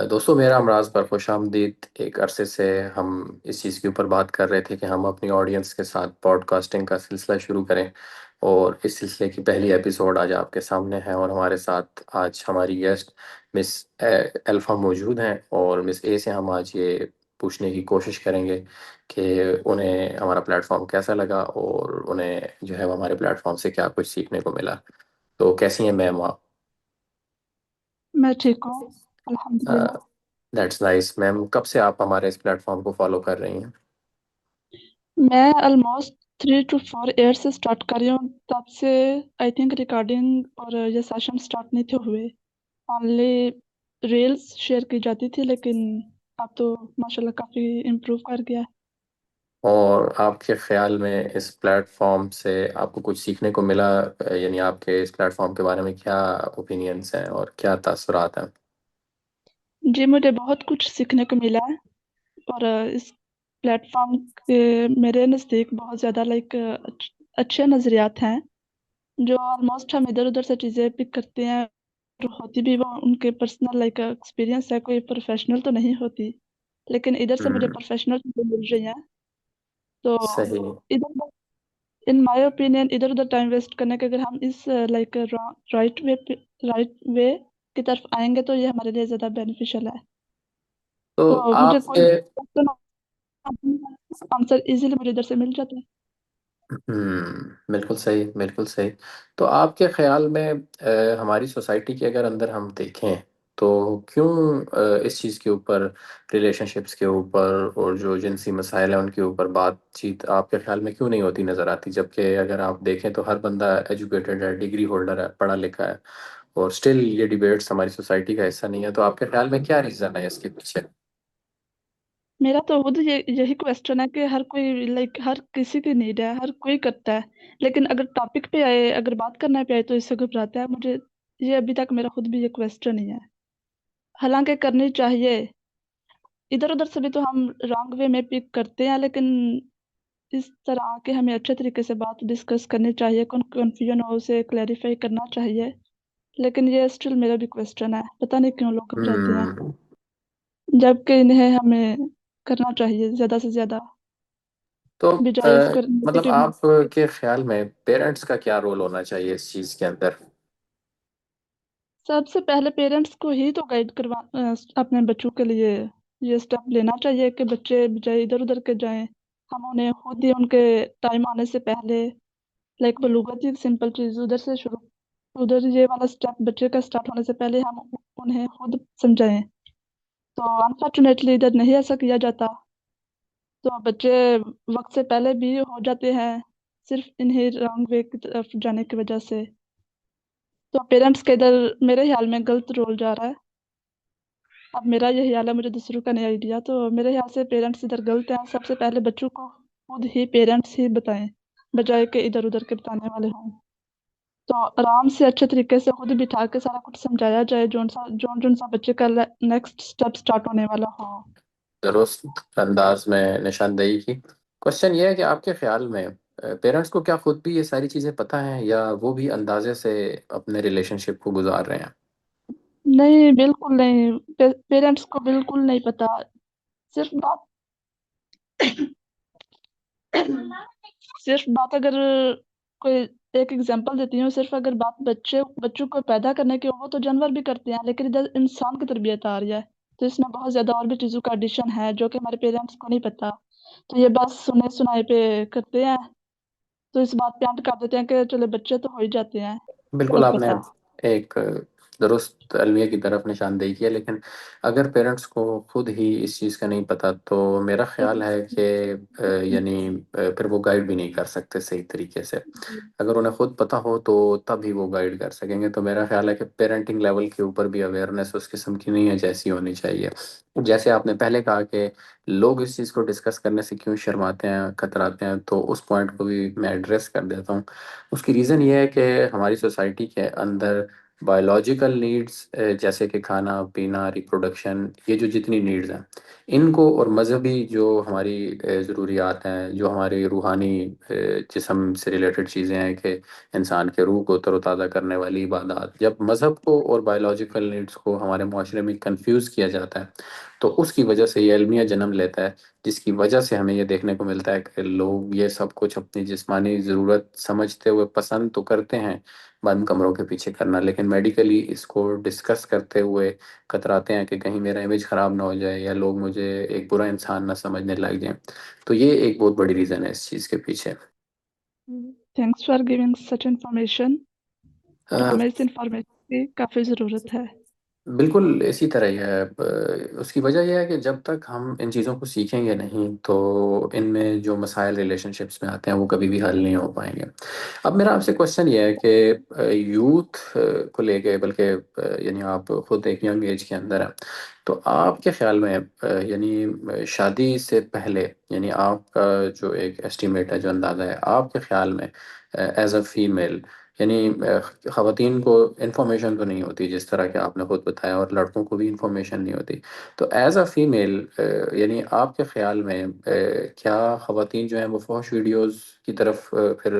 दोस्तों, मेरा अमराज पर खुशामदीद। एक अरसे से हम इस चीज़ के ऊपर बात कर रहे थे कि हम अपनी ऑडियंस के साथ पॉडकास्टिंग का सिलसिला शुरू करें। और इस सिलसिले की पहली एपिसोड आज आपके सामने है, और हमारे साथ आज हमारी गेस्ट मिस अल्फ़ा मौजूद हैं। और मिस ए से हम आज ये पूछने की कोशिश करेंगे कि उन्हें हमारा प्लेटफॉर्म कैसा लगा, और उन्हें जो है वो हमारे प्लेटफॉर्म से क्या कुछ सीखने को मिला। तो कैसी हैं मैम आप? मैं ठीक हूँ। अल्हम्दुलिल्लाह। That's nice ma'am. कब से आप हमारे इस प्लेटफॉर्म को फॉलो कर रही हैं? मैं ऑलमोस्ट 3 to 4 ईयर से स्टार्ट कर रही हूँ। तब से आई थिंक रिकॉर्डिंग और ये सेशन स्टार्ट नहीं थे हुए। ओनली रील्स शेयर की जाती थी, लेकिन अब तो माशाल्लाह काफ़ी इम्प्रूव कर गया है। और आपके ख्याल में इस प्लेटफॉर्म से आपको कुछ सीखने को मिला? यानी आपके इस प्लेटफॉर्म के बारे में क्या ओपिनियंस हैं और क्या तासुरात हैं? जी, मुझे बहुत कुछ सीखने को मिला है। और इस प्लेटफॉर्म के मेरे नज़दीक बहुत ज़्यादा अच्छे नज़रियात हैं। जो ऑलमोस्ट हम इधर उधर से चीज़ें पिक करते हैं, और होती भी वो उनके पर्सनल एक्सपीरियंस है, कोई प्रोफेशनल तो नहीं होती। लेकिन इधर से मुझे हम्म। प्रोफेशनल चीज़ें मिल रही हैं। तो सही। इधर इन माय ओपिनियन इधर उधर टाइम वेस्ट करने के, अगर हम इस राइट वे राइट वे की तरफ आएंगे तो ये हमारे लिए ज़्यादा बेनिफिशियल है। तो तो मुझे कोई आपके आंसर इजीली मुझे इधर से मिल जाता है। बिल्कुल सही, बिल्कुल सही। तो आपके ख्याल में हमारी सोसाइटी के अगर अंदर हम देखें तो क्यों इस चीज़ के ऊपर, रिलेशनशिप्स के ऊपर और जो जिनसी मसाइल हैं उनके ऊपर बातचीत आपके ख्याल में क्यों नहीं होती नज़र आती? जबकि अगर आप देखें तो हर बंदा एजुकेटेड है, डिग्री होल्डर है, पढ़ा लिखा है, और स्टिल ये डिबेट्स हमारी सोसाइटी का हिस्सा नहीं है। तो आपके ख्याल में क्या रीज़न है इसके पीछे? मेरा तो खुद यही क्वेश्चन है कि हर कोई हर किसी की नीड है, हर कोई करता है। लेकिन अगर टॉपिक पे आए, अगर बात करने पे आए तो इससे घबराता है। मुझे ये अभी तक मेरा खुद भी ये क्वेश्चन ही है। हालांकि करनी चाहिए। इधर उधर से भी तो हम रॉन्ग वे में पिक करते हैं, लेकिन इस तरह आके हमें अच्छे तरीके से बात डिस्कस करनी चाहिए। कौन कंफ्यूजन हो उसे क्लैरिफाई करना चाहिए। लेकिन ये स्टिल मेरा भी क्वेश्चन है, पता नहीं क्यों लोग घबराते हैं, हम्म। जबकि इन्हें हमें करना चाहिए ज्यादा से ज्यादा, तो बजाय इसको मतलब नेगेटिव। आपके ख्याल में पेरेंट्स का क्या रोल होना चाहिए इस चीज़ के अंदर? सबसे पहले पेरेंट्स को ही तो अपने बच्चों के लिए ये स्टेप लेना चाहिए कि बच्चे बजाय इधर उधर के जाएं, हम उन्हें खुद ही उनके टाइम आने से पहले वो लुगत ही सिंपल चीज उधर से शुरू, उधर ये वाला स्टेप बच्चे का स्टार्ट होने से पहले हम उन्हें खुद समझाएं। तो अनफॉर्चुनेटली इधर नहीं ऐसा किया जाता। तो बच्चे वक्त से पहले भी हो जाते हैं, सिर्फ इन्हें रॉन्ग वे की तरफ जाने की वजह से। तो पेरेंट्स का इधर मेरे ख्याल में गलत रोल जा रहा है। अब मेरा यही ख्याल है, मुझे दूसरों का नहीं आइडिया। तो मेरे ख्याल से पेरेंट्स इधर गलत हैं। सबसे पहले बच्चों को खुद ही पेरेंट्स ही बताएं, बजाय के इधर उधर के बताने वाले हों। तो आराम से अच्छे तरीके से खुद बिठा के सारा कुछ समझाया जाए, जोन सा बच्चे का नेक्स्ट स्टेप स्टार्ट होने वाला हो। दुरुस्त अंदाज में निशानदेही की। क्वेश्चन ये है कि आपके ख्याल में पेरेंट्स को क्या खुद भी ये सारी चीज़ें पता हैं, या वो भी अंदाजे से अपने रिलेशनशिप को गुजार रहे हैं? नहीं, बिल्कुल नहीं। पेरेंट्स को बिल्कुल नहीं पता। सिर्फ बात सिर्फ बात अगर कोई एक एग्जांपल देती हूँ, सिर्फ अगर बात बच्चों को पैदा करने की हो, वो तो जानवर भी करते हैं, लेकिन इधर इंसान की तरबियत आ रही है। तो इसमें बहुत ज्यादा और भी चीजों का एडिशन है जो कि हमारे पेरेंट्स को नहीं पता। तो ये बस सुने सुनाए पे करते हैं। तो इस बात पे एंड कर देते हैं कि चलो बच्चे तो हो ही जाते हैं, बिल्कुल, नहीं आपने पता। एक दुरुस्त अलमिया की तरफ निशानदेही की है। लेकिन अगर पेरेंट्स को खुद ही इस चीज़ का नहीं पता तो मेरा ख्याल है कि यानी फिर वो गाइड भी नहीं कर सकते सही तरीके से। अगर उन्हें खुद पता हो तो तभी वो गाइड कर सकेंगे। तो मेरा ख्याल है कि पेरेंटिंग लेवल के ऊपर भी अवेयरनेस उस किस्म की नहीं है जैसी होनी चाहिए। जैसे आपने पहले कहा कि लोग इस चीज़ को डिस्कस करने से क्यों शर्माते हैं, कतराते हैं, तो उस पॉइंट को भी मैं एड्रेस कर देता हूँ। उसकी रीज़न ये है कि हमारी सोसाइटी के अंदर बायोलॉजिकल नीड्स जैसे कि खाना पीना रिप्रोडक्शन, ये जो जितनी नीड्स हैं इनको, और मजहबी जो हमारी ज़रूरियात हैं, जो हमारी रूहानी जिस्म से रिलेटेड चीज़ें हैं कि इंसान के रूह को तरोताज़ा करने वाली इबादत, जब मज़हब को और बायोलॉजिकल नीड्स को हमारे माशरे में कंफ्यूज किया जाता है तो उसकी वजह से ये अलमिया जन्म लेता है, जिसकी वजह से हमें ये देखने को मिलता है कि लोग ये सब कुछ अपनी जिस्मानी ज़रूरत समझते हुए पसंद तो करते हैं बंद कमरों के पीछे करना, लेकिन मेडिकली इसको डिस्कस करते हुए कतराते हैं कि कहीं मेरा इमेज ख़राब ना हो जाए या लोग मुझे एक बुरा इंसान ना समझने लग जाएं। तो ये एक बहुत बड़ी रीज़न है इस चीज़ के पीछे। Thanks for giving such information. और अ, हमें इस इंफॉर्मेशन की काफ़ी ज़रूरत है। बिल्कुल इसी तरह ही है। उसकी वजह यह है कि जब तक हम इन चीज़ों को सीखेंगे नहीं तो इनमें जो मसाइल रिलेशनशिप्स में आते हैं वो कभी भी हल नहीं हो पाएंगे। अब मेरा आपसे क्वेश्चन ये है कि यूथ को लेके, बल्कि यानी आप खुद एक यंग एज के अंदर हैं, तो आपके ख्याल में यानी शादी से पहले, यानी आपका जो एक एस्टिमेट है, जो अंदाज़ा है आपके ख्याल में एज अ फीमेल, यानी ख़वातीन को इन्फॉर्मेशन तो नहीं होती जिस तरह के आपने खुद बताया, और लड़कों को भी इन्फॉर्मेशन नहीं होती, तो एज अ फीमेल यानी आपके ख्याल में क्या ख़वातीन जो हैं वो फहश वीडियोस की तरफ फिर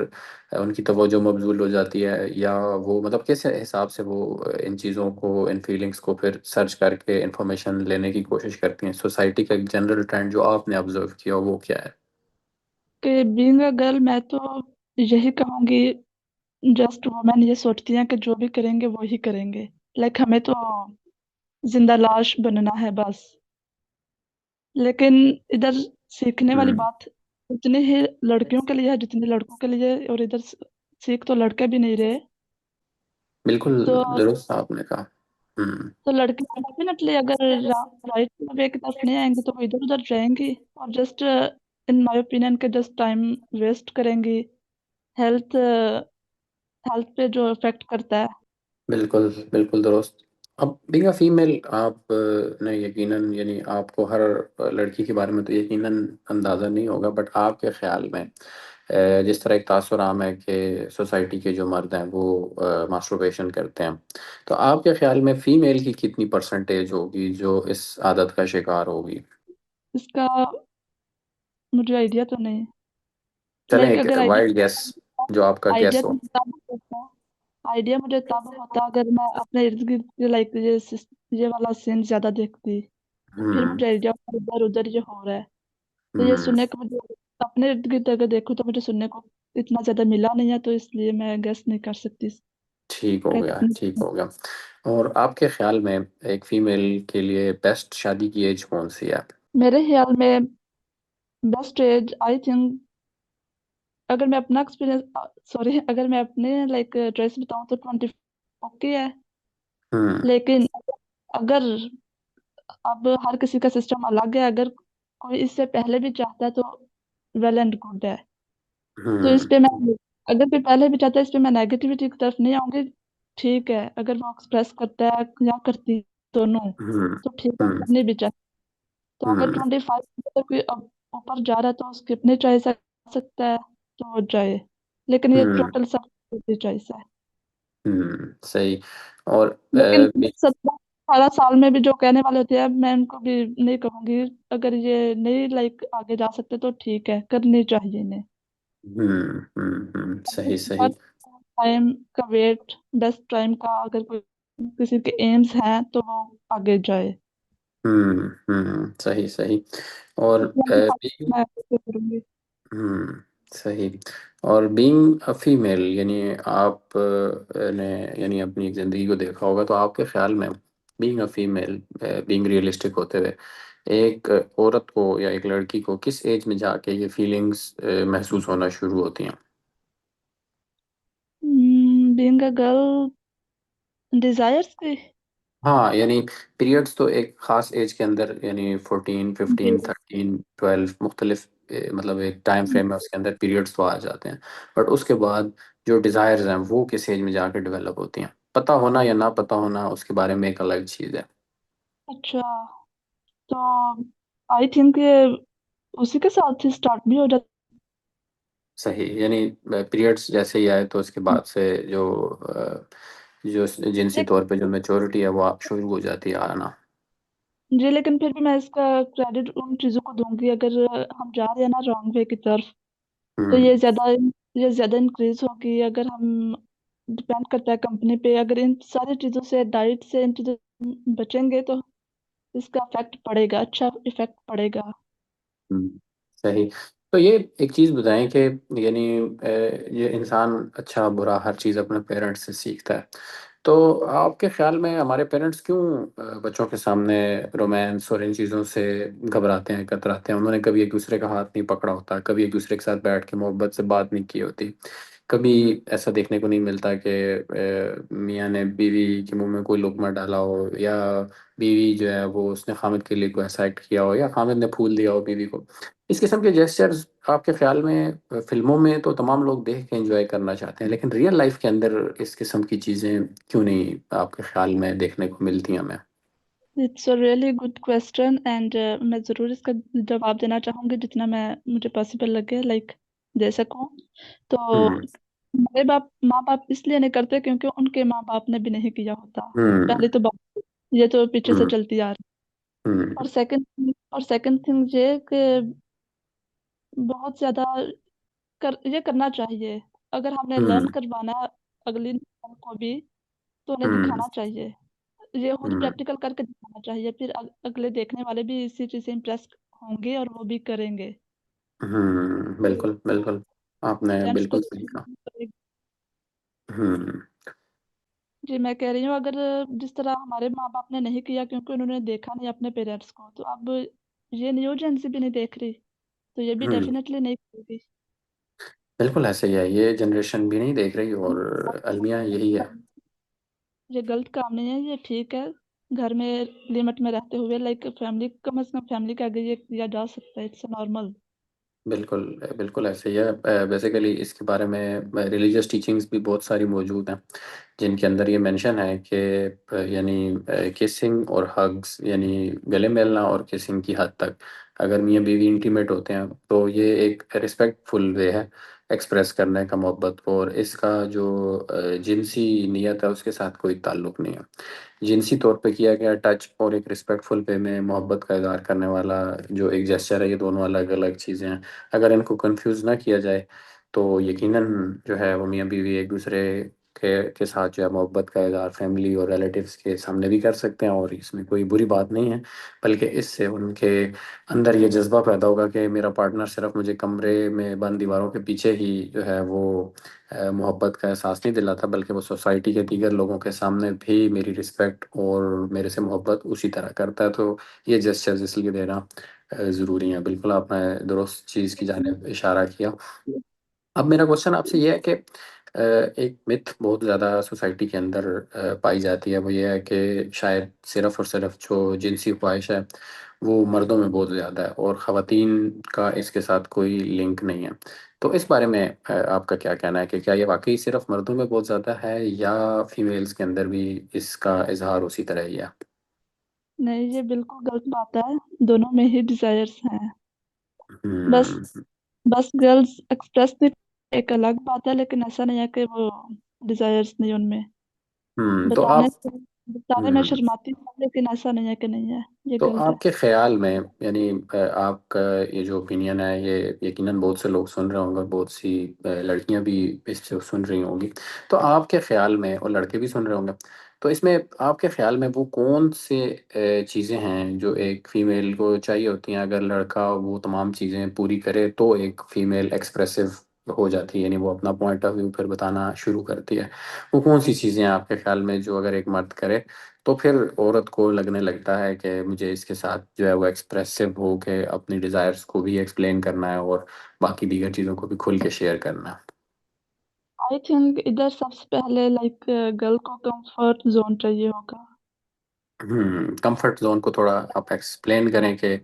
उनकी तवज्जो मबजूल हो जाती है, या वो मतलब किस हिसाब से वो इन चीज़ों को, इन फीलिंग्स को फिर सर्च करके इन्फॉर्मेशन लेने की कोशिश करती हैं? सोसाइटी का एक जनरल ट्रेंड जो आपने ऑब्जर्व किया वो क्या है? कि बीइंग अ गर्ल मैं तो यही कहूँगी, जस्ट वुमेन ये सोचती हैं कि जो भी करेंगे वो ही करेंगे। लाइक हमें तो जिंदा लाश बनना है बस। लेकिन इधर सीखने वाली हम्म। बात उतनी ही लड़कियों के लिए है जितनी लड़कों के लिए, और इधर सीख तो लड़के भी नहीं रहे। बिल्कुल तो दुरुस्त आपने कहा। हम्म। लड़के डेफिनेटली अगर राइट वे की तरफ नहीं आएंगे तो वो इधर उधर जाएंगी, और जस्ट इन माय ओपिनियन के जस्ट टाइम वेस्ट करेंगी। हेल्थ हेल्थ पे जो इफेक्ट करता है। बिल्कुल बिल्कुल दुरुस्त। अब बीइंग अ फीमेल आप ने यकीनन, यानी आपको हर लड़की के बारे में तो यकीनन अंदाज़ा नहीं होगा, बट आपके ख्याल में जिस तरह एक तासुर आम है कि सोसाइटी के जो मर्द हैं वो मास्टरबेशन करते हैं, तो आपके ख्याल में फ़ीमेल की कितनी परसेंटेज होगी जो इस आदत का शिकार होगी? इसका मुझे आइडिया तो नहीं। चलें लाइक एक अगर वाइल्ड गैस, जो आपका आइडिया गैस हो। तो तब होता आइडिया मुझे तब होता अगर मैं अपने इर्द गिर्द लाइक ये वाला सीन ज्यादा देखती। फिर हम्म। मुझे आइडिया इधर उधर ये हो रहा है। तो ये हम्म। सुनने को मुझे अपने इर्द गिर्द अगर देखूँ तो मुझे सुनने को इतना ज्यादा मिला नहीं है, तो इसलिए मैं गेस नहीं कर सकती ठीक हो इसका गया, कितनी। ठीक हो गया। और आपके ख्याल में एक फीमेल के लिए बेस्ट शादी की एज कौन सी है? मेरे ख्याल में बेस्ट एज आई थिंक, अगर मैं अपना एक्सपीरियंस सॉरी अगर मैं अपने लाइक चॉइस बताऊं तो 20 ओके है। हम्म। लेकिन अगर अब हर किसी का सिस्टम अलग है, अगर कोई इससे पहले भी चाहता है तो वेल एंड गुड है। तो इस हम्म। पे मैं, अगर कोई पहले भी चाहता है, इस पे मैं नेगेटिविटी की तरफ नहीं आऊंगी। ठीक है, अगर वो एक्सप्रेस करता है या करती दोनों हम्म। तो ठीक है, हम्म। करनी भी चाहिए। तो अगर हम्म। 25 तक कोई अब ऊपर जा रहा है तो उसकी अपनी चॉइस आ सकता है, तो वो जाए। लेकिन ये हम्म। टोटल सब चॉइस है। सही। और लेकिन 17 18 साल में भी जो कहने वाले होते हैं, मैं उनको भी नहीं कहूंगी। अगर ये नहीं लाइक आगे जा सकते तो ठीक है, करनी चाहिए इन्हें। सही सही। टाइम का वेट, बेस्ट टाइम का, अगर कोई किसी के एम्स हैं तो वो आगे जाए। सही सही। और 25 मैं ऐसे करूंगी। हम्म सही। और बीइंग अ फीमेल, यानी आप ने यानी अपनी एक ज़िंदगी को देखा होगा, तो आपके ख्याल में being a female, being realistic होते हुए, एक औरत को या एक लड़की को किस एज में जाके ये फीलिंग्स महसूस होना शुरू होती हैं? बीइंग अ गर्ल, डिजायर्स की। हाँ, यानी पीरियड्स तो एक ख़ास एज के अंदर, यानी 14 15 जी। 13 12 मुख्तलिफ मतलब एक टाइम फ्रेम है उसके अंदर पीरियड्स तो आ जाते हैं, बट उसके बाद जो डिज़ायर्स हैं वो किस एज में जाके डेवलप होती हैं? पता होना या ना पता होना उसके बारे में एक अलग चीज़ है। अच्छा, तो आई थिंक ये उसी के साथ ही स्टार्ट भी हो जाता सही, यानी पीरियड्स जैसे ही आए तो उसके बाद से जो जो जिनसी तौर पे जो मैच्योरिटी है वो शुरू हो जाती है आना। जी, लेकिन फिर भी मैं इसका क्रेडिट उन चीजों को दूंगी, अगर हम जा रहे हैं ना रॉन्ग वे की तरफ, तो हम्म। ये ज्यादा इंक्रीज होगी। अगर हम डिपेंड करता है कंपनी पे, अगर इन सारी चीजों से, डाइट से, इन चीजों से बचेंगे तो इसका इफेक्ट पड़ेगा, अच्छा इफेक्ट पड़ेगा। सही। तो ये एक चीज़ बताएं कि यानी ये इंसान अच्छा बुरा हर चीज़ अपने पेरेंट्स से सीखता है। तो आपके ख्याल में हमारे पेरेंट्स क्यों बच्चों के सामने रोमांस और इन चीज़ों से घबराते हैं, कतराते हैं? उन्होंने कभी एक दूसरे का हाथ नहीं पकड़ा होता, कभी एक दूसरे के साथ बैठ के मोहब्बत से बात नहीं की होती, कभी ऐसा देखने को नहीं मिलता कि मियाँ ने बीवी के मुंह में कोई लुक़मा डाला हो, या बीवी जो है वो उसने खामिद के लिए कोई ऐसा एक्ट किया हो, या खामिद ने फूल दिया हो बीवी को। इस किस्म के जेस्चर्स आपके ख्याल में फिल्मों में तो तमाम लोग देख के एंजॉय करना चाहते हैं, लेकिन रियल लाइफ के अंदर इस किस्म की चीज़ें क्यों नहीं आपके ख्याल में देखने को मिलती हैं हमें? It's a really good question, and मैं ज़रूर इसका जवाब देना चाहूँगी जितना मैं मुझे पॉसिबल लगे, लाइक दे सकूँ। तो हम्म। हमारे बाप माँ बाप इसलिए नहीं करते क्योंकि उनके माँ बाप ने भी नहीं किया होता। हम्म। पहली तो बात ये तो पीछे से हम्म। चलती आ रही। हम्म। और सेकंड थिंग ये कि बहुत ज़्यादा ये करना चाहिए। अगर हमने लर्न हम्म। करवाना है अगली नस्ल को भी, तो उन्हें हम्म। दिखाना चाहिए। ये खुद हम्म। प्रैक्टिकल करके दिखाना चाहिए, फिर अगले देखने वाले भी इसी चीज से इम्प्रेस होंगे और वो भी करेंगे। बिल्कुल बिल्कुल, आपने पेरेंट्स को बिल्कुल सही कहा। भी। हम्म। जी, मैं कह रही हूँ, अगर जिस तरह हमारे माँ बाप ने नहीं किया क्योंकि उन्होंने देखा नहीं अपने पेरेंट्स को, तो अब ये न्यू जेन भी नहीं देख रही, तो ये भी हम्म। डेफिनेटली नहीं करेगी। बिल्कुल ऐसे ही है, ये जनरेशन भी नहीं देख रही, और अलमिया यही है। ये गलत काम नहीं है, ये ठीक है। घर में लिमिट में रहते हुए, लाइक फैमिली, कम से कम फैमिली के आगे ये किया जा सकता है, इट्स नॉर्मल। बिल्कुल बिल्कुल ऐसे ही है। बेसिकली इसके बारे में रिलीजियस टीचिंग्स भी बहुत सारी मौजूद हैं, जिनके अंदर ये मेंशन है कि यानी किसिंग और हग्स, यानी गले मिलना और किसिंग की हद तक अगर मियाँ बीवी इंटीमेट होते हैं तो ये एक रिस्पेक्टफुल वे है एक्सप्रेस करने का मोहब्बत को, और इसका जो जिनसी नियत है उसके साथ कोई ताल्लुक नहीं है। जिनसी तौर पे किया गया टच और एक रिस्पेक्टफुल वे में मोहब्बत का इजहार करने वाला जो एक जेस्चर है, ये दोनों अलग अलग चीज़ें हैं। अगर इनको कंफ्यूज ना किया जाए तो यकीनन जो है वो मियाँ बीवी एक दूसरे के साथ जो है मोहब्बत का इजहार फैमिली और रिलेटिव्स के सामने भी कर सकते हैं, और इसमें कोई बुरी बात नहीं है। बल्कि इससे उनके अंदर ये जज्बा पैदा होगा कि मेरा पार्टनर सिर्फ मुझे कमरे में बंद दीवारों के पीछे ही जो है वो मोहब्बत का एहसास नहीं दिलाता, बल्कि वो सोसाइटी के दीगर लोगों के सामने भी मेरी रिस्पेक्ट और मेरे से मोहब्बत उसी तरह करता है। तो ये जेस्चर्स इसलिए देना ज़रूरी है। बिल्कुल आपने दुरुस्त चीज़ की जानिब इशारा किया। अब मेरा क्वेश्चन आपसे ये है कि एक मिथ बहुत ज़्यादा सोसाइटी के अंदर पाई जाती है, वो ये है कि शायद सिर्फ़ और सिर्फ जो जिनसी ख्वाहिश है वो मर्दों में बहुत ज़्यादा है और ख़वातीन का इसके साथ कोई लिंक नहीं है। तो इस बारे में आपका क्या कहना है कि क्या ये वाक़ई सिर्फ़ मर्दों में बहुत ज़्यादा है, या फीमेल्स के अंदर भी इसका इज़हार उसी तरह ही है? नहीं, ये बिल्कुल गलत बात है। दोनों में ही डिजायर्स हैं। बस हुँ। बस गर्ल्स एक्सप्रेस नहीं, एक अलग बात है, लेकिन ऐसा नहीं है कि वो डिजायर्स नहीं उनमें। तो बताने आप से बताने में हुँ। शर्माती हूँ, लेकिन ऐसा नहीं है कि नहीं है, ये तो गलत है। आपके ख्याल में यानी आपका ये जो ओपिनियन है ये यकीनन बहुत से लोग सुन रहे होंगे, और बहुत सी लड़कियां भी इससे सुन रही होंगी। तो आपके ख्याल में, और लड़के भी सुन रहे होंगे, तो इसमें आपके ख्याल में वो कौन से चीज़ें हैं जो एक फ़ीमेल को चाहिए होती हैं, अगर लड़का वो तमाम चीज़ें पूरी करे तो एक फ़ीमेल एक्सप्रेसिव हो जाती है, यानी वो अपना पॉइंट ऑफ व्यू फिर बताना शुरू करती है? वो कौन सी चीज़ें हैं आपके ख्याल में जो अगर एक मर्द करे तो फिर औरत को लगने लगता है कि मुझे इसके साथ जो है वो एक्सप्रेसिव हो के अपनी डिज़ायर्स को भी एक्सप्लेन करना है और बाकी दीगर चीज़ों को भी खुल के शेयर करना है? आई थिंक इधर सबसे पहले लाइक गर्ल को कंफर्ट जोन चाहिए होगा। कंफर्ट जोन को थोड़ा आप एक्सप्लेन करें कि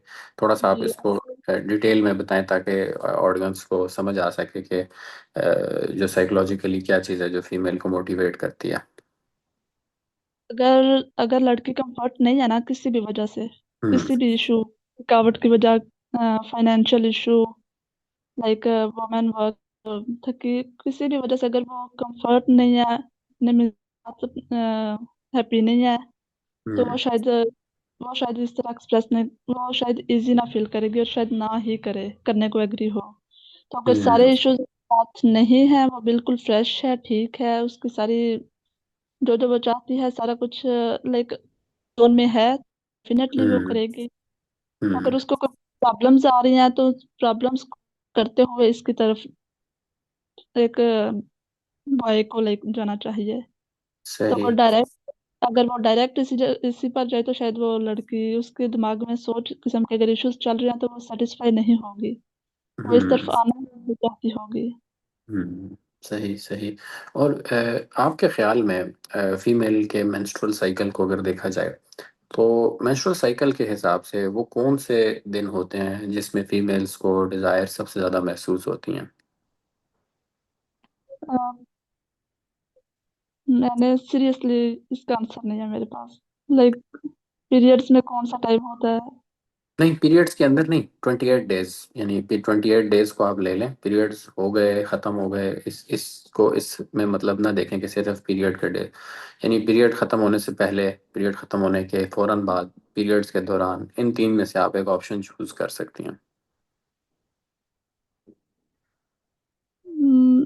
थोड़ा सा आप जी, इसको डिटेल में बताएं, ताकि ऑडियंस को समझ आ सके कि जो साइकोलॉजिकली क्या चीज़ है जो फीमेल को मोटिवेट करती है। अगर अगर लड़की कंफर्ट नहीं है ना, किसी भी वजह से, हम्म। किसी भी इशू, थकावट की वजह, financial issue, like women work, थकी, किसी भी वजह से अगर वो कंफर्ट नहीं है अपने मिजाज हैप्पी नहीं है, तो हम्म। वो शायद इस तरह एक्सप्रेस नहीं, वो शायद इजी ना फील करेगी और शायद ना ही करे, करने को एग्री हो। तो अगर हम्म। सारे इश्यूज साथ नहीं है, वो बिल्कुल फ्रेश है, ठीक है, उसकी सारी जो जो वो चाहती है सारा कुछ लाइक जोन में है, डेफिनेटली वो हम्म। करेगी। अगर हम्म। उसको कोई प्रॉब्लम्स आ रही हैं तो प्रॉब्लम्स करते हुए इसकी तरफ एक बॉय को ले जाना चाहिए। तो वो सही। डायरेक्ट, अगर वो डायरेक्ट इसी पर जाए तो शायद वो लड़की, उसके दिमाग में सोच किस्म के अगर इश्यूज चल रहे हैं तो वो सेटिस्फाई नहीं होगी, वो इस तरफ हम्म। आना नहीं चाहती होगी। हम्म। सही सही। और आपके ख्याल में फीमेल के मेंस्ट्रुअल साइकिल को अगर देखा जाए, तो मेंस्ट्रुअल साइकिल के हिसाब से वो कौन से दिन होते हैं जिसमें फीमेल्स को डिज़ायर सबसे ज़्यादा महसूस होती हैं? अ, मैंने सीरियसली इसका आंसर नहीं है मेरे पास, लाइक पीरियड्स में कौन सा टाइम होता है। नहीं, पीरियड्स के अंदर नहीं, 28 डेज, यानी 28 डेज को आप ले लें, पीरियड्स हो गए, ख़त्म हो गए, इसको इसमें मतलब ना देखें कि सिर्फ पीरियड के डे, यानी पीरियड ख़त्म होने से पहले, पीरियड ख़त्म होने के फ़ौरन बाद, पीरियड्स के दौरान, इन तीन में से आप एक ऑप्शन चूज़ कर सकती हैं।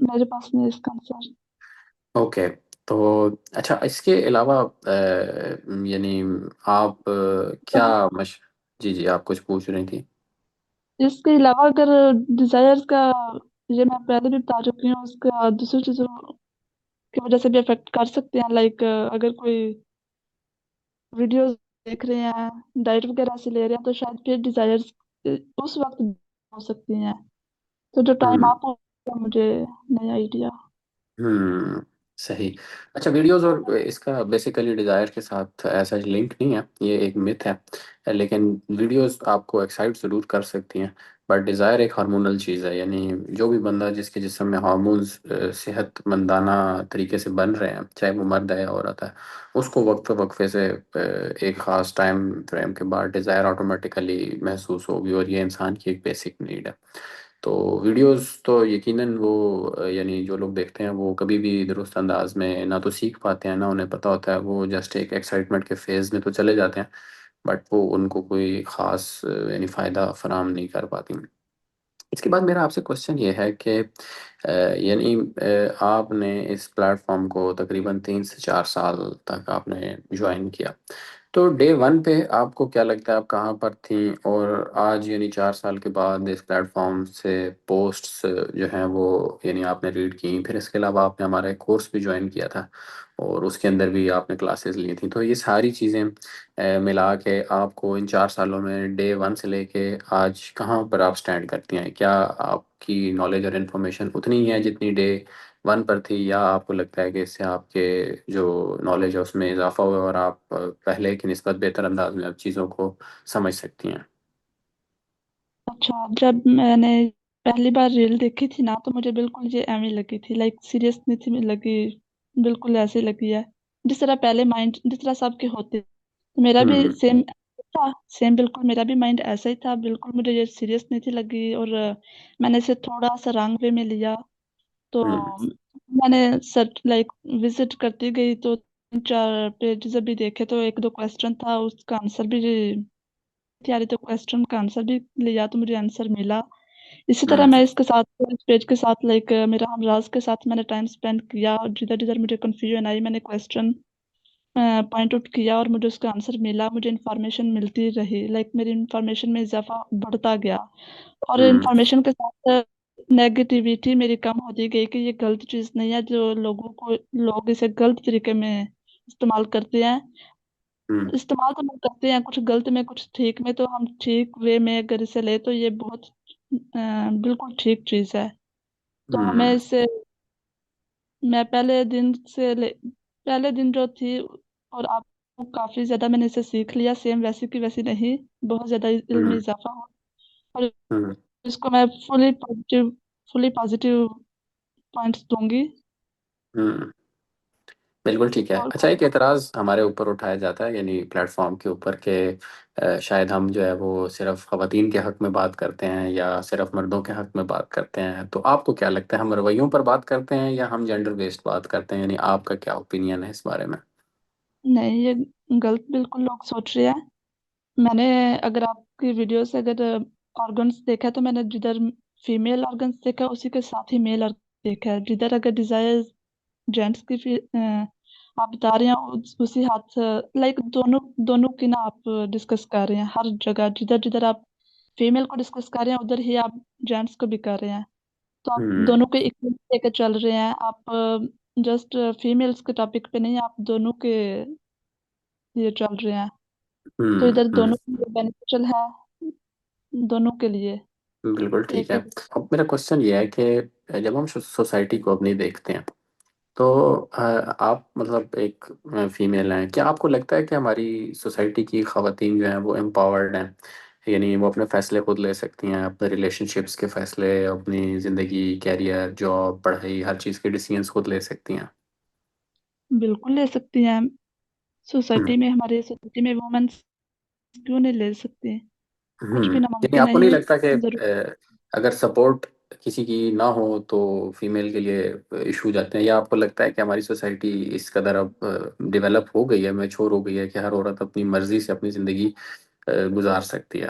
मेरे पास नहीं है इसका आंसर। ओके। तो अच्छा, इसके अलावा यानी आप क्या मश जी जी, आप कुछ पूछ रही थी। इसके अलावा अगर डिजायर्स का, ये मैं पहले भी बता चुकी हूँ, उसका दूसरी चीजों की वजह से भी अफेक्ट कर सकते हैं, लाइक अगर कोई वीडियोस देख रहे हैं, डाइट वगैरह से ले रहे हैं, तो शायद फिर डिजायर्स उस वक्त हो सकती हैं। तो जो टाइम हम्म। आप हो, मुझे नहीं आइडिया। हम्म। सही। अच्छा, वीडियोस और इसका बेसिकली डिज़ायर के साथ ऐसा लिंक नहीं है, ये एक मिथ है, लेकिन वीडियोस आपको एक्साइट ज़रूर कर सकती हैं। बट डिज़ायर एक हार्मोनल चीज़ है, यानी जो भी बंदा जिसके जिस्म में हार्मोन्स सेहतमंदाना तरीके से बन रहे हैं, चाहे वो मर्द है या औरत है, उसको वक्त वक्फे से एक ख़ास टाइम फ्रेम के बाद डिज़ायर ऑटोमेटिकली महसूस होगी, और ये इंसान की एक बेसिक नीड है। तो वीडियोस तो यकीनन वो यानी जो लोग देखते हैं वो कभी भी दुरुस्त अंदाज में ना तो सीख पाते हैं, ना उन्हें पता होता है, वो जस्ट एक एक्साइटमेंट के फेज में तो चले जाते हैं, बट वो उनको कोई ख़ास यानी फ़ायदा फराहम नहीं कर पाती। इसके बाद मेरा आपसे क्वेश्चन ये है कि यानी आपने इस प्लेटफॉर्म को तकरीबन 3 से 4 साल तक आपने ज्वाइन किया, तो डे वन पे आपको क्या लगता है आप कहाँ पर थी, और आज यानी 4 साल के बाद इस प्लेटफॉर्म से पोस्ट्स जो हैं वो यानी आपने रीड की, फिर इसके अलावा आपने हमारा एक कोर्स भी ज्वाइन किया था और उसके अंदर भी आपने क्लासेस ली थी, तो ये सारी चीज़ें मिला के आपको इन 4 सालों में डे वन से लेके आज कहाँ पर आप स्टैंड करती हैं? क्या आपकी नॉलेज और इन्फॉर्मेशन उतनी ही है जितनी डे वन पर थी, या आपको लगता है कि इससे आपके जो नॉलेज है उसमें इजाफा हुआ और आप पहले की निस्बत बेहतर अंदाज में अब चीज़ों को समझ सकती हैं? अच्छा, जब मैंने पहली बार रील देखी थी ना, तो मुझे बिल्कुल ये एमी लगी थी, लाइक सीरियस नहीं थी लगी, बिल्कुल ऐसे लगी है जिस तरह पहले माइंड, जिस तरह सबके होते, तो मेरा भी हम्म। सेम था। सेम बिल्कुल मेरा भी माइंड ऐसा ही था, बिल्कुल मुझे ये सीरियस नहीं थी लगी, और मैंने इसे थोड़ा सा रॉन्ग वे में लिया। तो हम्म। मैंने सर्च लाइक विजिट करती गई, तो 3 4 पेज भी देखे, तो एक दो क्वेश्चन था उसका आंसर भी तैयारी, तो क्वेश्चन का आंसर भी लिया तो मुझे आंसर मिला। इसी तरह हम्म। मैं इसके साथ, इस पेज के साथ, लाइक मेरा हमराज के साथ मैंने टाइम स्पेंड किया, और जिधर जिधर मुझे कंफ्यूजन आई मैंने क्वेश्चन पॉइंट आउट किया, और मुझे उसका आंसर मिला, मुझे इन्फॉर्मेशन मिलती रही, लाइक मेरी इन्फॉर्मेशन में इजाफा बढ़ता गया, और हम्म। इन्फॉर्मेशन के साथ नेगेटिविटी मेरी कम होती गई कि ये गलत चीज़ नहीं है, जो लोग इसे गलत तरीके में इस्तेमाल करते हैं। हम्म। इस्तेमाल तो लोग करते हैं कुछ गलत में कुछ ठीक में, तो हम ठीक वे में अगर इसे ले तो ये बहुत बिल्कुल ठीक चीज़ है। तो हमें हम्म। इससे, मैं पहले दिन जो थी, और आप, काफी ज्यादा मैंने इसे सीख लिया, सेम वैसी की वैसी नहीं, बहुत ज्यादा इल्म में हम्म। इजाफा हुआ, और हम्म। इसको मैं फुली पॉजिटिव पॉइंट्स दूंगी। हम्म। बिल्कुल ठीक है। और अच्छा, एक एतराज़ हमारे ऊपर उठाया जाता है यानी प्लेटफॉर्म के ऊपर के शायद हम जो है वो सिर्फ ख़वातीन के हक़ में बात करते हैं या सिर्फ मर्दों के हक़ में बात करते हैं। तो आपको क्या लगता है, हम रवैयों पर बात करते हैं या हम जेंडर बेस्ड बात करते हैं? यानी आपका क्या ओपिनियन है इस बारे में? नहीं, ये गलत बिल्कुल लोग सोच रहे हैं। मैंने, अगर आपकी वीडियो से अगर ऑर्गन्स देखा है, तो मैंने जिधर फीमेल ऑर्गन्स देखा उसी के साथ ही मेल ऑर्गन देखा है। जिधर अगर डिजायर जेंट्स की आप बता रहे हैं उसी हाथ लाइक दोनों दोनों की ना आप डिस्कस कर रहे हैं। हर जगह जिधर जिधर आप फीमेल को डिस्कस कर रहे हैं उधर ही आप जेंट्स को भी कर रहे हैं। तो आप हुँ, दोनों के इक्वल लेके चल रहे हैं। आप जस्ट फीमेल्स के टॉपिक पे नहीं, आप दोनों के लिए चल रहे हैं। तो हुँ, इधर हुँ। दोनों के लिए बेनिफिशियल है, दोनों के लिए। बिल्कुल ठीक एक है। एक अब मेरा क्वेश्चन ये है कि जब हम सोसाइटी को अपनी देखते हैं, तो आप मतलब एक फीमेल हैं, क्या आपको लगता है कि हमारी सोसाइटी की ख़वातीन जो हैं वो एम्पावर्ड हैं? यानी वो अपने फ़ैसले खुद ले सकती हैं, अपने रिलेशनशिप्स के फ़ैसले, अपनी ज़िंदगी, करियर, जॉब, पढ़ाई, हर चीज़ के डिसीजंस खुद ले सकती हैं? बिल्कुल ले सकती हैं। हुँ, सोसाइटी में, हमारे सोसाइटी में वुमेन्स क्यों नहीं ले सकती? कुछ हुँ। भी यानी नामुमकिन आपको नहीं नहीं है। लगता कि जरूर अगर सपोर्ट किसी की ना हो तो फीमेल के लिए इशू हो जाते हैं, या आपको लगता है कि हमारी सोसाइटी इस कदर अब डेवलप हो गई है, मैच्योर हो गई है कि हर औरत अपनी मर्जी से अपनी ज़िंदगी गुजार सकती है?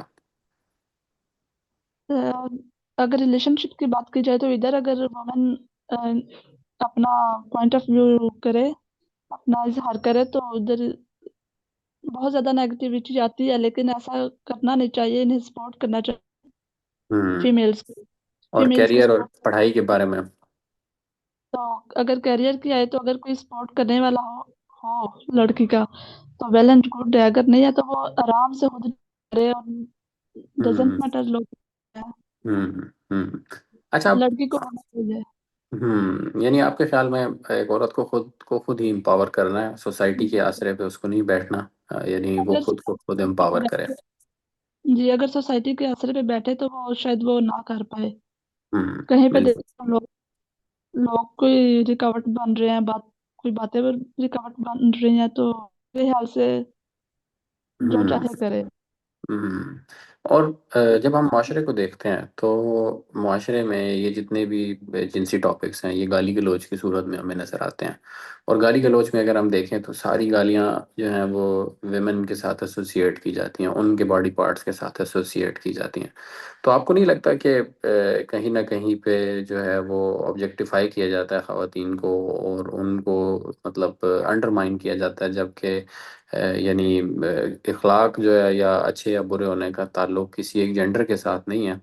अगर रिलेशनशिप की बात की जाए तो इधर अगर वुमेन अपना पॉइंट ऑफ व्यू करे, अपना इजहार करे, तो उधर बहुत ज्यादा नेगेटिविटी आती है। लेकिन ऐसा करना नहीं चाहिए, इन्हें सपोर्ट करना चाहिए। हुँ। फीमेल्स को और फीमेल्स को करियर और सपोर्ट। पढ़ाई के बारे में? तो अगर करियर की आए तो अगर कोई सपोर्ट करने वाला हो लड़की का, तो वेल एंड गुड है। अगर नहीं है तो वो आराम से खुद करे, और डजेंट हुँ, मैटर लोग, हुँ, हुँ। अच्छा, आप लड़की को होना चाहिए। यानी आपके ख़्याल में एक औरत को खुद ही एम्पावर करना है, सोसाइटी के जी, आसरे पे उसको नहीं बैठना, यानी वो अगर खुद को खुद सोसाइटी पे एम्पावर करे। बैठे जी, अगर सोसाइटी के असर पे बैठे तो वो शायद वो ना कर पाए। हुँ, कहीं पे बिल्कुल। देखो लोग लोग कोई रिकावट बन रहे हैं, कोई बातें रिकावट बन रही हैं, तो मेरे ख्याल से जो हुँ। चाहे करे। हुँ। और जब हम माशरे को देखते हैं तो माशरे में ये जितने भी जिनसी टॉपिक्स हैं, ये गाली-गलौच की सूरत में हमें नज़र आते हैं। और गाली-गलौच में अगर हम देखें तो सारी गालियाँ जो हैं वो वुमेन के साथ एसोसिएट की जाती हैं, उनके बॉडी पार्ट्स के साथ एसोसिएट की जाती हैं। तो आपको नहीं लगता कि कहीं न कहीं पे जो है वो ऑब्जेक्टिफ़ाई किया जाता है ख़वातीन को, और उनको मतलब अंडरमाइन किया जाता है, जबकि यानी इख़्लाक़ जो है या अच्छे या बुरे होने का ताल्लुक किसी एक जेंडर के साथ नहीं है,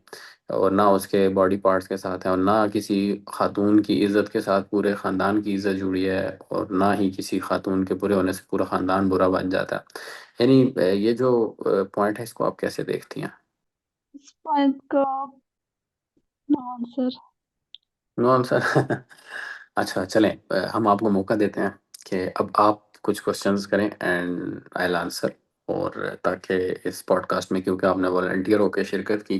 और ना उसके बॉडी पार्ट्स के साथ है, और ना किसी खातून की इज़्ज़त के साथ पूरे ख़ानदान की इज़्ज़त जुड़ी है, और ना ही किसी खातून के बुरे होने से पूरा ख़ानदान बुरा बन जाता है। यानी ये जो पॉइंट है, इसको आप कैसे देखती हैं? इस पॉइंट का नो आंसर। No answer. अच्छा, चलें, हम आपको मौका देते हैं कि अब आप कुछ क्वेश्चंस करें एंड आई विल आंसर, और ताकि इस पॉडकास्ट में, क्योंकि आपने वॉलंटियर होकर शिरकत की,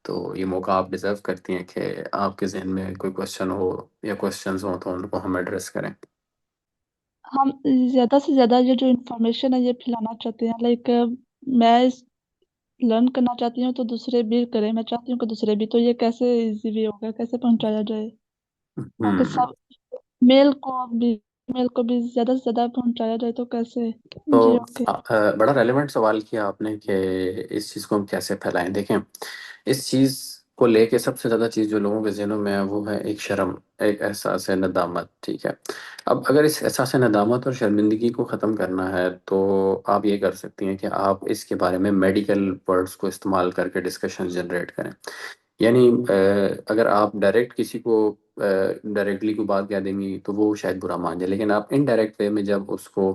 तो ये मौका आप डिज़र्व करती हैं कि आपके ज़हन में कोई क्वेश्चन हो या क्वेश्चंस हों तो उनको हम एड्रेस करें। हम ज्यादा से ज्यादा ये जो इंफॉर्मेशन है ये फैलाना चाहते हैं। लाइक मैं लर्न करना चाहती हूँ तो दूसरे भी करें, मैं चाहती हूँ कि दूसरे भी। तो ये कैसे इजी वे होगा, कैसे पहुंचाया जाए ताकि हुँ। सब मेल को भी ज्यादा से ज्यादा पहुंचाया जाए, तो कैसे? जी तो ओके। बड़ा रेलेवेंट सवाल किया आपने कि इस चीज़ को हम कैसे फैलाएँ। देखें, इस चीज़ को लेके सबसे ज़्यादा चीज़ जो लोगों के ज़हनों में है वो है एक शर्म, एक एहसास नदामत, ठीक है? अब अगर इस एहसास नदामत और शर्मिंदगी को ख़त्म करना है तो आप ये कर सकती हैं कि आप इसके बारे में मेडिकल वर्ड्स को इस्तेमाल करके डिस्कशन जनरेट करें। यानी अगर आप डायरेक्ट किसी को डायरेक्टली कोई बात कह देंगी तो वो शायद बुरा मान जाए, लेकिन आप इनडायरेक्ट वे में जब उसको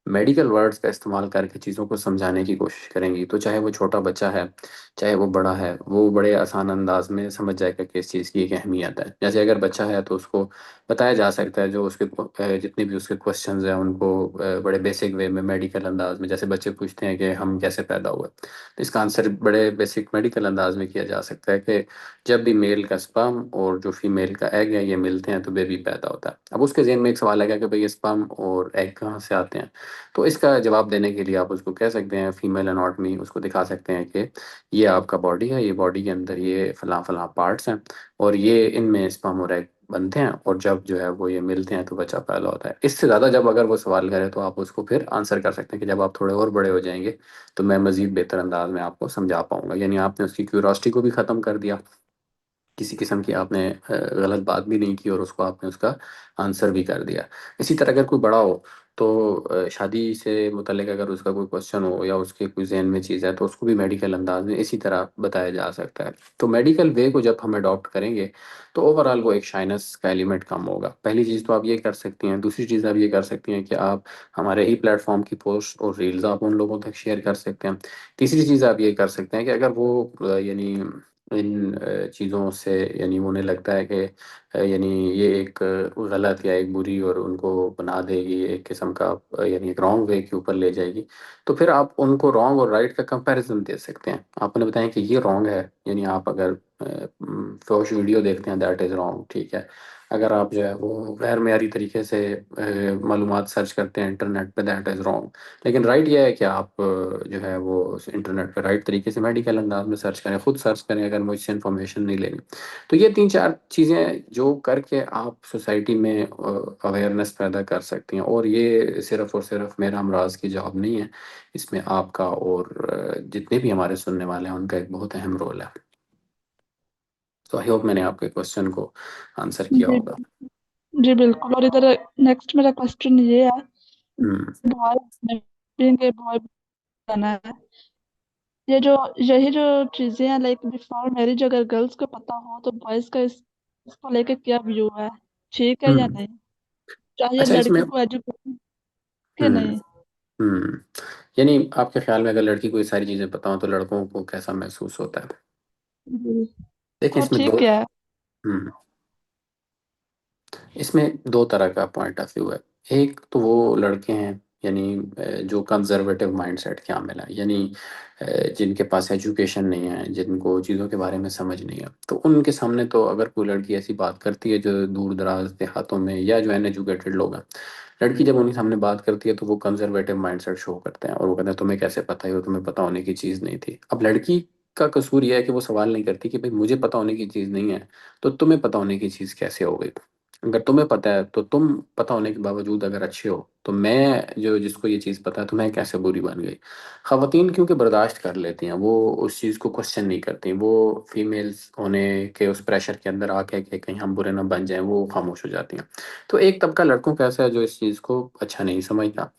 मेडिकल वर्ड्स का इस्तेमाल करके चीज़ों को समझाने की कोशिश करेंगी, तो चाहे वो छोटा बच्चा है, चाहे वो बड़ा है, वो बड़े आसान अंदाज में समझ जाएगा कि इस चीज़ की एक अहमियत है। जैसे अगर बच्चा है तो उसको बताया जा सकता है, जो उसके जितने भी उसके क्वेश्चंस हैं उनको बड़े बेसिक वे में मेडिकल अंदाज में, जैसे बच्चे पूछते हैं कि हम कैसे पैदा हुए, तो इसका आंसर बड़े बेसिक मेडिकल अंदाज में किया जा सकता है कि जब भी मेल का स्पर्म और जो फीमेल का एग है ये मिलते हैं तो बेबी पैदा होता है। अब उसके जहन में एक सवाल आएगा कि भाई ये स्पर्म और एग कहाँ से आते हैं। तो इसका जवाब देने के लिए आप उसको कह सकते हैं, फीमेल एनाटॉमी उसको दिखा सकते हैं कि ये आपका बॉडी है, ये बॉडी के अंदर ये फलां फलां पार्ट्स हैं और ये इनमें स्पर्म और एग बनते हैं और जब जो है वो ये मिलते हैं तो बच्चा पैदा होता है। इससे ज़्यादा जब अगर वो सवाल करे तो आप उसको फिर आंसर कर सकते हैं कि जब आप थोड़े और बड़े हो जाएंगे तो मैं मज़ीद बेहतर अंदाज में आपको समझा पाऊंगा। यानी आपने उसकी क्यूरोसिटी को भी ख़त्म कर दिया, किसी किस्म की आपने गलत बात भी नहीं की और उसको आपने उसका आंसर भी कर दिया। इसी तरह अगर कोई बड़ा हो तो शादी से मुतल्लिक अगर उसका कोई क्वेश्चन हो या उसके कोई जहन में चीज़ है तो उसको भी मेडिकल अंदाज में इसी तरह बताया जा सकता है। तो मेडिकल वे को जब हम अडॉप्ट करेंगे तो ओवरऑल वो एक शाइनेस का एलिमेंट कम होगा। पहली चीज़ तो आप ये कर सकती हैं। दूसरी चीज़ आप ये कर सकती हैं कि आप हमारे ही प्लेटफॉर्म की पोस्ट और रील्स आप उन लोगों तक शेयर कर सकते हैं। तीसरी चीज़ आप ये कर सकते हैं कि अगर वो यानी इन चीज़ों से यानी उन्हें लगता है कि यानी ये एक गलत या एक बुरी और उनको बना देगी, एक किस्म का यानी एक रॉन्ग वे के ऊपर ले जाएगी, तो फिर आप उनको रॉन्ग और राइट का कंपैरिजन दे सकते हैं। आप उन्हें बताएं कि ये रॉन्ग है, यानी आप अगर फॉश वीडियो देखते हैं दैट इज़ रॉन्ग, ठीक है। अगर आप जो है वो गैर मेयारी तरीके से मालूमात सर्च करते हैं इंटरनेट पे, दैट इज़ रॉन्ग। लेकिन राइट ये है कि आप जो है वो इंटरनेट पे राइट तरीके से मेडिकल अंदाज में सर्च करें, खुद सर्च करें अगर मुझसे इन्फॉर्मेशन नहीं लेनी। तो ये तीन चार चीज़ें जो करके आप सोसाइटी में अवेयरनेस पैदा कर सकती हैं, और ये सिर्फ और सिर्फ मेरा हमराज की जॉब नहीं है, इसमें आपका और जितने भी हमारे सुनने वाले हैं उनका एक बहुत अहम रोल है। तो आई होप मैंने आपके क्वेश्चन को आंसर किया जी, होगा। जी बिल्कुल। और इधर नेक्स्ट मेरा क्वेश्चन ये है, हम्म। बॉय बीइंग बॉय बना है, ये जो यही जो चीजें हैं लाइक बिफोर मैरिज अगर गर्ल्स को पता हो तो बॉयज का इसको लेके क्या व्यू है, ठीक है या हम्म। नहीं, चाहिए अच्छा इसमें लड़की को एजुकेशन के हम्म। नहीं। हम्म। यानी आपके ख्याल में अगर लड़की को ये सारी चीज़ें पता हो तो लड़कों को कैसा महसूस होता है? जी, देखिए तो इसमें दो ठीक है। हम्म इसमें दो तरह का पॉइंट ऑफ व्यू है। एक तो वो लड़के हैं यानी जो कंजर्वेटिव माइंडसेट के आमिल हैं, यानी जिनके पास एजुकेशन नहीं है, जिनको चीज़ों के बारे में समझ नहीं है, तो उनके सामने तो अगर कोई लड़की ऐसी बात करती है जो दूर दराज देहातों में या जो अनएजुकेटेड लोग हैं, लड़की जब उन्हीं सामने बात करती है तो वो कंजर्वेटिव माइंडसेट शो करते हैं और वो कहते हैं तुम्हें कैसे पता है, वो तुम्हें पता होने की चीज़ नहीं थी। अब लड़की का कसूर यह है कि वो सवाल नहीं करती कि भाई मुझे पता होने की चीज़ नहीं है तो तुम्हें पता होने की चीज़ कैसे हो गई। अगर तुम्हें पता है तो तुम पता होने के बावजूद अगर अच्छे हो, तो मैं जो जिसको ये चीज़ पता है तो मैं कैसे बुरी बन गई। ख़वातीन क्योंकि बर्दाश्त कर लेती हैं, वो उस चीज़ को क्वेश्चन नहीं करती, वो फीमेल्स होने के उस प्रेशर के अंदर आके कि कहीं हम बुरे ना बन जाएं वो खामोश हो जाती हैं। तो एक तबका लड़कों का ऐसा है जो इस चीज़ को अच्छा नहीं समझता,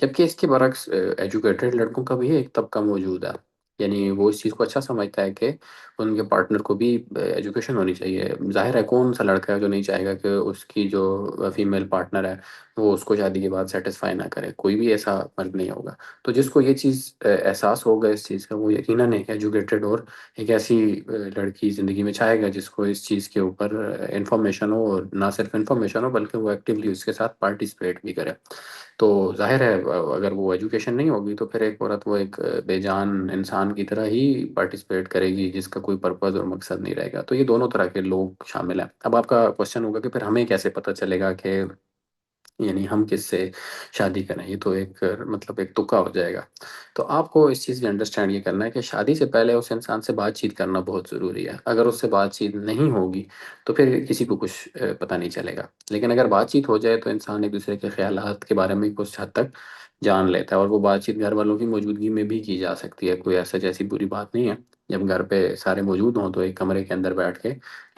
जबकि इसके बरक्स एजुकेटेड लड़कों का भी एक तबका मौजूद है, यानी वो इस चीज़ को अच्छा समझता है कि उनके पार्टनर को भी एजुकेशन होनी चाहिए। जाहिर है कौन सा लड़का है जो नहीं चाहेगा कि उसकी जो फीमेल पार्टनर है वो उसको शादी के बाद सेटिस्फाई ना करे, कोई भी ऐसा मर्द नहीं होगा। तो जिसको ये चीज़ एहसास होगा इस चीज़ का, वो यकीनन एक एजुकेटेड और एक ऐसी लड़की ज़िंदगी में चाहेगा जिसको इस चीज़ के ऊपर इंफॉर्मेशन हो, और ना सिर्फ इंफॉर्मेशन हो बल्कि वो एक्टिवली उसके साथ पार्टिसिपेट भी करे। तो जाहिर है अगर वो एजुकेशन नहीं होगी तो फिर एक औरत वो एक बेजान इंसान की तरह ही पार्टिसिपेट करेगी जिसका कोई पर्पस और मकसद नहीं रहेगा। तो ये दोनों तरह के लोग शामिल हैं। अब आपका क्वेश्चन होगा कि फिर हमें कैसे पता चलेगा कि यानी हम किससे शादी करें, ये तो एक मतलब एक तुक्का हो जाएगा। तो आपको इस चीज़ में अंडरस्टैंड ये करना है कि शादी से पहले उस इंसान से बातचीत करना बहुत ज़रूरी है। अगर उससे बातचीत नहीं होगी तो फिर किसी को कुछ पता नहीं चलेगा, लेकिन अगर बातचीत हो जाए तो इंसान एक दूसरे के ख्यालात के बारे में कुछ हद तक जान लेता है, और वो बातचीत घर वालों की मौजूदगी में भी की जा सकती है। कोई ऐसा जैसी बुरी बात नहीं है। जब घर पे सारे मौजूद हों तो एक कमरे के अंदर बैठ के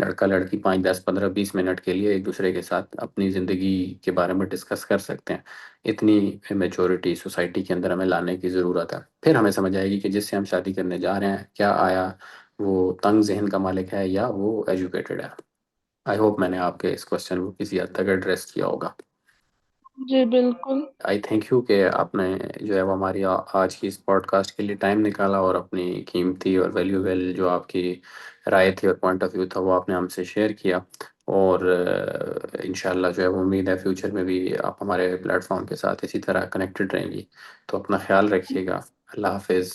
लड़का लड़की 5 10 15 20 मिनट के लिए एक दूसरे के साथ अपनी ज़िंदगी के बारे में डिस्कस कर सकते हैं। इतनी मेच्योरिटी सोसाइटी के अंदर हमें लाने की ज़रूरत है, फिर हमें समझ आएगी कि जिससे हम शादी करने जा रहे हैं क्या आया वो तंग जहन का मालिक है या वो एजुकेटेड है। आई होप मैंने आपके इस क्वेश्चन को किसी हद तक एड्रेस किया होगा। जी, बिल्कुल। आई थैंक यू कि आपने जो है वो हमारी आज की इस पॉडकास्ट के लिए टाइम निकाला और अपनी कीमती और वैल्यूएबल जो आपकी राय थी और पॉइंट ऑफ व्यू था वो आपने हमसे शेयर किया। और इंशाल्लाह जो है वो उम्मीद है फ्यूचर में भी आप हमारे प्लेटफॉर्म के साथ इसी तरह कनेक्टेड रहेंगी। तो अपना ख्याल रखिएगा। अल्लाह हाफिज़।